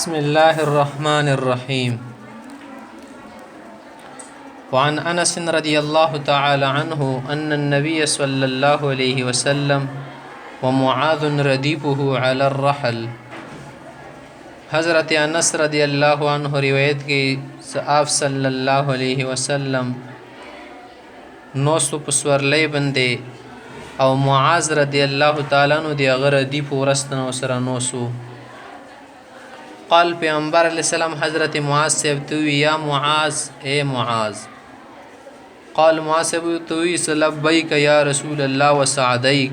بسم الله الرحمن الرحيم. وعن أنس رضي الله تعالى عنه أن النبي صلى الله عليه وسلم ومعاذ رديفه على الرحل. حضرت انس رضی اللہ عنہ روایت کی آپ صلی اللہ علیہ وسلم نوستو پسورلی بندے او معاذ رضی اللہ تعالی عنہ دی اغر ردیف ورستن وسره نوسو. قال پیغمبر علیہ السلام حضرت معاذ سے توی یا معاذ اے معاذ. قال معاذ سے توی لبیک یا رسول اللہ وسعدیک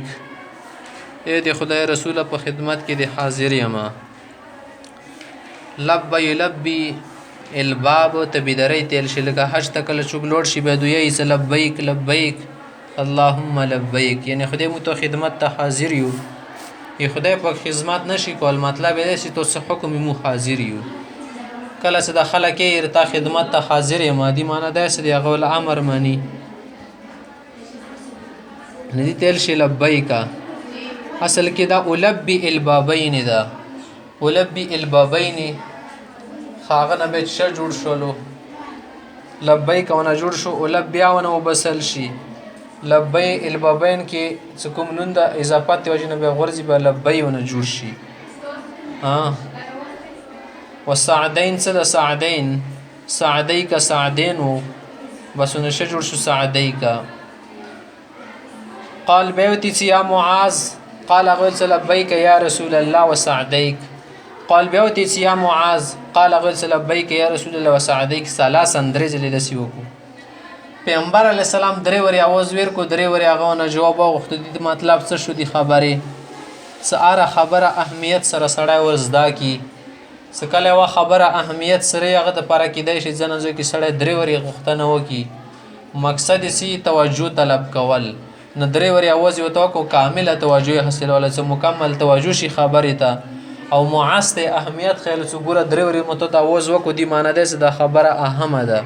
اے دی خدای رسول په خدمت کې دی حاضر یما. لبی لبی الباب تبدری تیل شلکه حج تکل چوبلوړ شي بدوی س لبیک لبیک اللهم لبیک یعنی خدای مو ته خدمت ته حاضر یو. ی خدای په خدمت نشي کول مطلب دی چې تو څه حکم مو حاضر یو. کله چې د خلک یې ته خدمت ته حاضر یم دی معنی دا چې دی غول امر مانی ندی تیل شي لبیک اصل کې دا اولبی البابین دا ولبی البابین خاغه نه به څه جوړ شولو لبیک ونه جوړ شو ولبی ونه وبسل شي لبی البابین کې کوم نون د اضافت وجه نه به غرضی به لبی ونه جوړ شي. وسعدین څه د سعدین سعدیک سعدین بس نو څه جوړ شو سعدیک. قال بیوتی یا معاذ قال غلت لبيك يا رسول الله وسعديك. قال بيوتي يا معاذ قال غلت لبيك يا رسول الله وسعديك ثلاثا درج لدسيوكو. پیغمبر علیہ السلام درې وری आवाज ور کو درې وری هغه نه جواب غوښته دي مطلب څه شو دي خبره ساره خبره اهمیت سره سړی ورزدا کی سکله وا خبره اهمیت سره هغه د پاره کې دی چې ځنځو کې سړی درې وری غوښتنه وکي مقصد سی توجه طلب کول نه درې وری आवाज یو تو کو کامله توجه حاصل ولا څه مکمل توجه شي خبره ته او معاذ ته اهمیت خیال څو ګوره درې وری متو ته आवाज وکړو دی معنی ده چې دا خبره اهمه ده.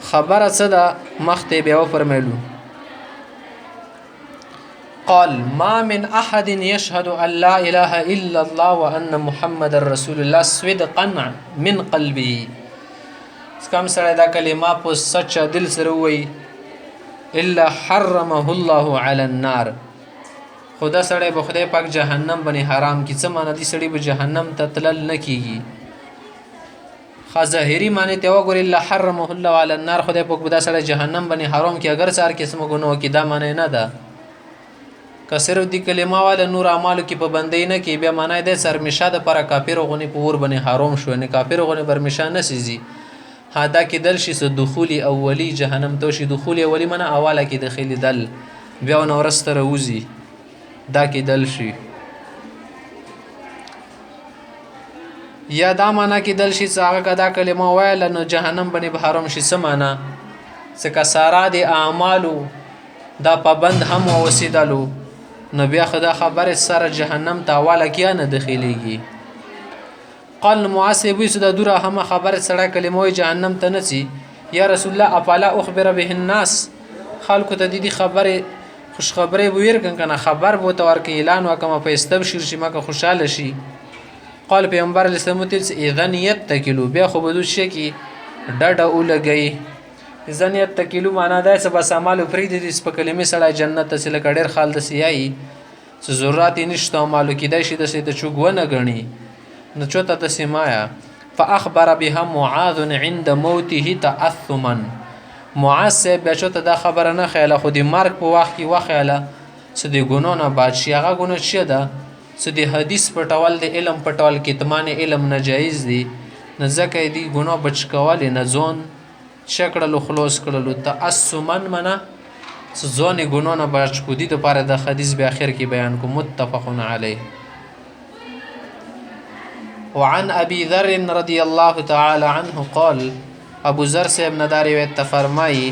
خبره څه ده مخته بیا فرمایلو. قال ما من احد يشهد ان لا اله الا الله وان محمد رسول الله صدقا من قلبه څکم سره دا کلمه په سچ دل سره وای الا حرمه الله على النار خدا سړی به خدای پاک جهنم باندې حرام کی څه معنی دي سړی به جهنم ته تلل نه کیږي. ظاهری معنی ته وګورئ الا حرمه الله على النار خدای پاک به دا سړی جهنم باندې حرام کی اگر څار قسم ګناه کی دا معنی نه ده. کسر دی کلمه والا نور اعمال کی پابندی نه کی بیا معنی ده سرمشه ده پر کافر غنی پور باندې حرام شو نه کافر غنی برمشه نه سيزي هدا کې دل شي دخول اولی جهنم تو شي دخول اولی منه اواله کې داخلي دل بیا نو ورستره وزي دا کې دل شي یا دا معنا کې دل شي څنګه کدا کلمه وایل نو جهنم باندې حرام شي سمانا څکه سارا دي اعمالو دا پابند هم وسیدلو نو بیا خدا خبر سره جهنم ته اواله کې نه داخليږي. قال معاصبوی سده دوره همه خبر سره کلمه جهنم ته نسی یا رسول الله افلا اخبر به الناس خلکو ته دي خبره خوش خبره وير کنه خبر بو تور کې اعلان وکم په استبشر شي مکه خوشاله شي. قال پیغمبر اسلام ته اذن یتکلو بیا خو بدو شي کې ډډه ولګي اذن یتکلو معنا دا چې بس اعمال فرید دي په کلمه سره جنت ته سره ډېر خال د سیای څه ضرورت نشته اعمال کې د شي د څه ته چوغونه غني نو چوتا تسمایا. فاخبر بها معاذ عند موته تاثما معاذ سے بیا چوتا دا خبره نه خیاله خو دی مرګ په وخت کې وخیاله څه دی ګونو نه بادشي هغه ګونو شه ده څه دی حدیث پټول د علم پټول کتمان علم ناجایز دی نه ځکه دی ګونو بچ کول نه ځون شکړلو خلاص کړلو تاثما منا ځون ګونو نه بچ کو دي د پاره د حدیث به اخر کې بیان کو متفقون علیه. وعن ابي ذر رضي الله تعالى عنه قال ابو ذر سے ابن داری و فرمائی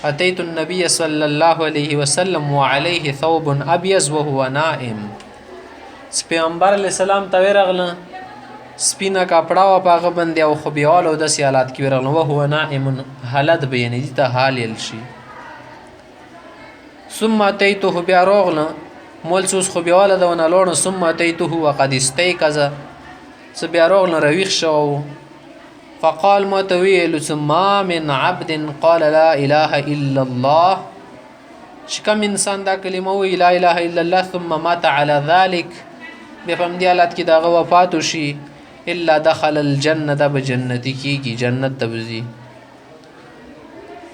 اتيت النبي صلى الله عليه وسلم وعليه ثوب ابيض وهو نائم. پیغمبر علیہ السلام ته ورغله سپینا کپڑا و پاغه باندې او خو بیاولو د سیالات کې ورغله وهو نائم حالت بیان دي ته حال شي. ثم اتيته بیا رغله مول سوس خو بیاوله د ونه لوړ ثم اتيته وقد استيقظ څه بیا روغ نه رویښ شو. فقال ما ته ویلو څه ما من عبد قال لا اله الا الله، چې کوم انسان دا کلمه وی لا اله الا الله ثم مات على ذلك، بیا په همدې حالت کې دغه وفات وشي، الا دخل الجنه، دا به جنتي کېږي، جنت ته به ځي.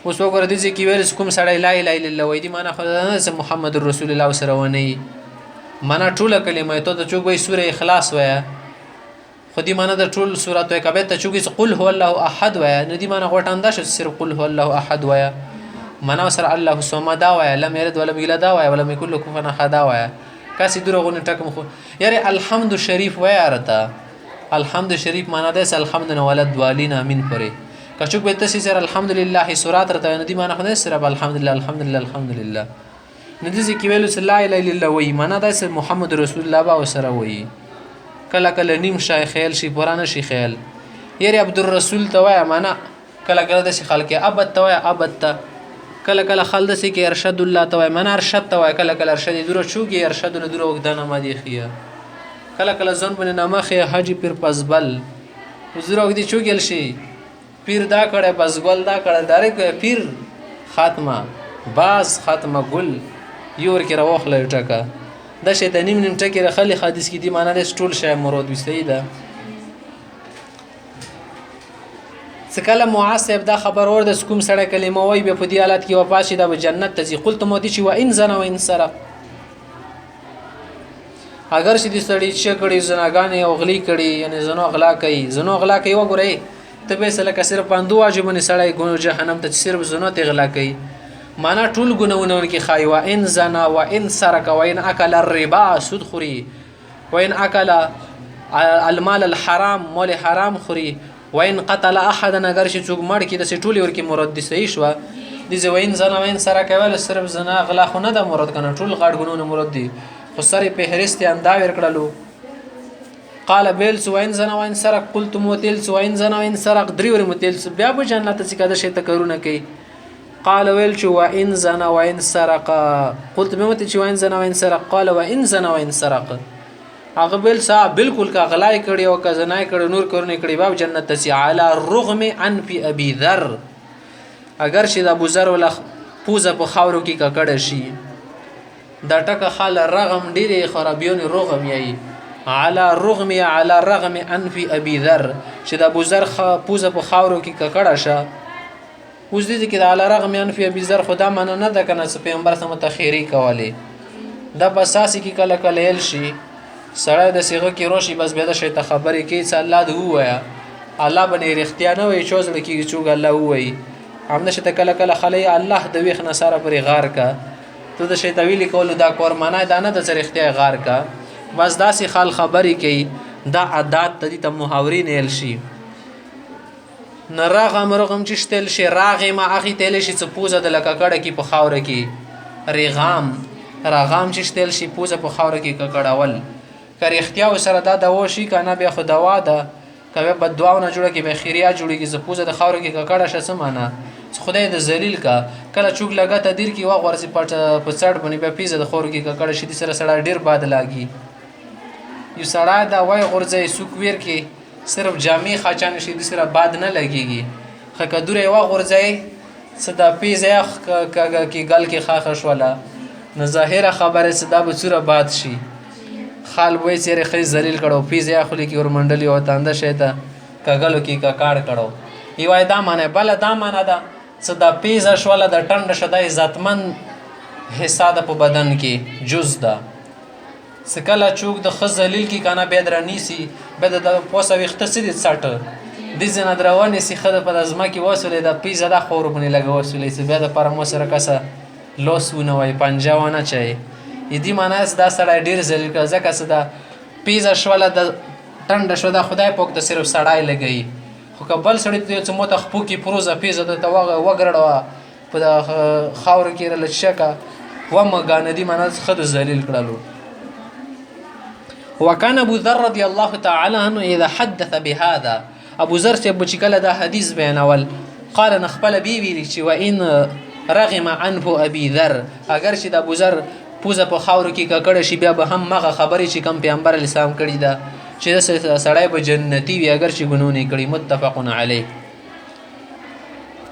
اوس وګوره دې ځای کې ویل کوم سړی لا اله الا الله وایي، دې معنا خو دا نه چې محمد رسول الله ورسره ونه معنا ټوله کلمه ته د چوک وایي سوره اخلاص وایه، خو دې معنا د ټول سورات وایي کبه ته چوک قل هو الله احد وایه، نو دې معنا غوټانده شو صرف قل هو الله احد وایه، معنا سره الله صمد وایه، لم یلد ولم یولد وایه، ولم یکن له کفوا احد وایه. کاسي دروغونه ټکم خو یاره الحمد شریف وایه رته، الحمد شریف معنا ده الحمد ولد والین امین پره کچوک به تاسو سره الحمدلله سورات رته ندی معنا خدای سره الحمدلله الحمدلله الحمدلله ندی چې ویلو صلی الله علیه الا وی معنا ده محمد رسول الله با سره وی. کله کله نیم شای خیال شي پرانه شي خیال یری عبد الرسول توای معنا کله کله د خلک ابد توای ابد ته، کله کله خالد سي کې ارشد الله توای معنا ارشد توای، کله کله ارشد درو چوګي ارشد له درو وګدانه ما دی خیا، کله کله ځون بن نامخه حاجی پیر پزبل وزرو دي چوګل شي پیر دا کړه پزبل دا کړه داري پیر خاتمه باز خاتمه ګل یور کې راوخله ټکا د شیطانیم نیم ټکی رخلی حدیث کې دی معنا د ټول شی مراد وستې ده. څکله معاصب دا خبر ور د کوم سره کلمه وای به په دی حالت کې وفات شي د جنت ته ځي. قلت مودي چې و ان زنا و ان سرق، اگر چې د سړی چې کړي زناګانې او غلی کړي یعنی زنو غلا کوي، زنو غلا کوي وګورئ ته به سره کسر پاندو واجبونه سړی ګونو جهنم ته صرف زنو ته غلا کوي، معنا ټول ګناونه کې خای و ان زنا و ان سرق و ان اكل الربا سود خوري و ان اكل المال الحرام مال حرام خوري و ان قتل احد اگر چې څوک مړ کې د سټولي ور کې مراد دي صحیح شو دي زه و ان زنا و ان سرق ول صرف زنا غلا خو نه د مراد کنه ټول غړ ګناونه مراد دي خو سره په هرسته اندا ور کړلو. قال بيلس وين زنا وين سرق قلت موتلس وين زنا وين سرق دري ور موتلس بیا به جنت څخه کده شي تکرونه کوي. قال ويل شو وان زنا وين سرق قلت بموت شو وين زنا وين سرق قال وان زنا وين سرق هغه بل سا بالکل کا غلای کړي او کا زنای کړي نور کړنی کړي باب جنت ته على الرغم عن في ابي ذر، اگر شي د ابو ذر ولا پوزه په خاورو کې کا کړه شي دا ټکه خال رغم ډیره خرابیون رغم یی على الرغم على الرغم عن في ابي ذر چې د ابو ذر پوزه په خاورو کې کا کړه شه. اوس دې کې د على الرغم عن في ابي ذر خدا منه نه ده کنه چې پیغمبر سم تخیری کوله دا بساسي کې کله کله ال شي سړی د سیغه کې روشي بس به د شي ته خبرې کې چې الله دې وایا الله باندې رښتیا نه وي چوز لکه چې الله وایي هم نشه کله کله خلای الله د ویخ نصاره پر غار کا ته د شي تویل کول دا کور معنا دا نه د رښتیا غار کا بس داسې خال خبرې کوي دا عادت ته محاورین ال شي نراغم رغم چې شتل شي راغه ما اخی تل شي څه پوزه د لکه کړه کې په خاور کې رغام راغام چې شتل شي پوزه په خاور کې کړهول کر اختیار سره دا دوا شي کنه بیا خو دوا ده کبه بد دعاونه جوړه کې به خیریا جوړیږي ز پوزه د خاور کې کړه شه سمانه خدای د ذلیل کا کله چوک لگا تدیر کې وا ورسي پټ په څړ باندې به پیزه د خور کې کړه شي سره سره ډیر باد لاګي یو سړی دا وای غورځي سوکویر کې صرف جامع خاچان شي د سره باد نه لګيږي خکه دوره وا غورځي صدا پیزه کې ګل کې خاخ شولا نه ظاهره خبره صدا به صوره باد شي خال وای سره خري ذلیل کړه پیزه خولي کې ور منډلي او تانده شته کګلو کې کا کاړ کړه ایوای دا معنی بل دا معنی دا صدا پیزه شولا د ټند شدای عزتمن حصہ د په بدن کې جز ده سکلا چوک د خزلیل کی کنه به درنیسی به د پوسه وخت سید سټ د زنه دروانه سی خد په ازما کی وسولې د پیزا د خور باندې لګ وسولې سی به د پر مو سره کسه لوسونه وای پنجاونه چي یدي ماناس دا سړی ډیر زلیل کا زکه صدا پیزا شوله د ټند شو د خدای پوک د صرف سړای لګی خو کبل سړی ته څه مو ته خپو کی پروزه پیزا د توغه وګرړوا په د خاور کې لچکا و مګان دي ماناس خد زلیل کړلو. وكان ابو ذر رضي الله تعالى عنه اذا حدث بهذا ابو ذر چې بچکله دا حدیث بیانول قال نخبل بي ویلی چې وان رغم عنه ابي ذر اگر چې د ابو ذر پوزه په خاور کې ککړه شي بیا به هم مغه خبرې چې کم پیغمبر اسلام کړی دا چې سړی به جنتی وي اگر چې ګناونه کړي. متفق علیه.